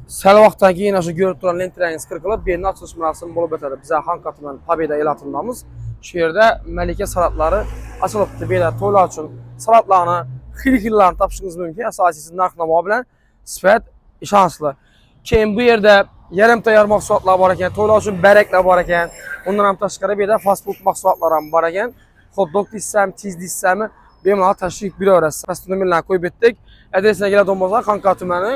Sel vaxtdan keyin şu görüp duran lentleriniz qırqılıb, birinin açılış mərasimi olub ötədi. Bizə Xankatımın Pobeda elatındamız. Şu yerdə Məlikə salatları açılıbdır. Belə toylar üçün salatlarını, xil-xillərini tapışınız mümkün. Əsasisi narxla müqabilən sifət şanslı. Keyin bu yerdə yarım tayar mahsulatlar var ikən, toylar üçün bərəklər var ikən, ondan təşkərə bir də fast food mahsulatları var ikən, hot dog desəm, cheese desəm, benim təşrif bir öyrəsi. Bəs nömrələri qoyub etdik. Adresinə gələ olmasa Xankatıməni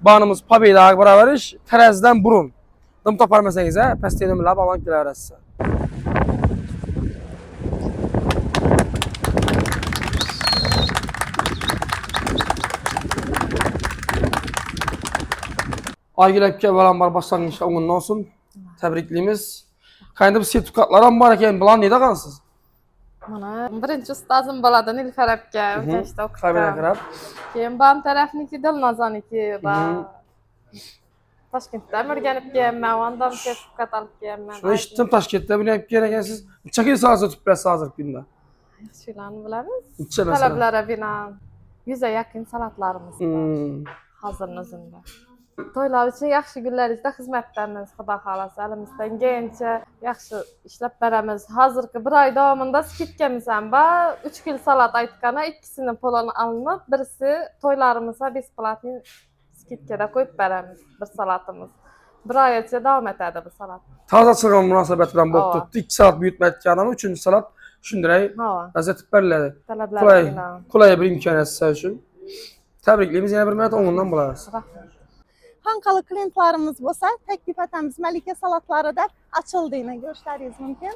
Bağımız Pobeda bərabər tərəzidən burun. Dım tapar məsələnizə, pəstəyə nömrələri bağlanıb gələ öyrəsi. Aygül Əbkə və Lambar başlanğıçda onunla olsun. Təbrikliyimiz. Qayında bu sertifikatlar var ikən, bulan nedə qansız? Mana birinci ustazım boladan Nilüfer Əbkə, ötəşdə Xaybər oxutdum. Əqrəb. Keyin bam tərəfniki Dilnazaniki və Toshkentdə öyrənib gəlmə, ondan sertifikat alıb gəlmə. Şunu işitdim Toshkentdə bunu yapıb gələn siz. Neçə kilo salsa tüpləsi hazır gündə? Şeylərini bilamiz. Neçə məsələn? Tələblərə binaən 100-ə yaxın salatlarımız var. Hazırın özündə. Toylar üçün yaxşı günlərimizdə xidmətlərimiz, xuda xalası əlimizdən gəyincə yaxşı işləb bərəmiz. Hazırki bir ay davamında skitkəmizən var. 3 kil salat aytqana ikisinin pulunu alınıb, birisi toylarımıza biz platini skitkədə qoyub bərəmiz bir salatımız. Bir ayəcə davam etədi bu salat. Taze açılğan münasibət bilən bu tutdu. 2 saat büyütmə etkanımı, 3-cü salat düşündürək. Vəziyyət bərlədi. Kolay bir imkaniyət sizə üçün. Təbrikliyimiz yenə bir mərət onundan bularız. Xankalı klientlarımız olsa təklif etəmiz Məlikə salatları da açıldığını göstəririz mümkün.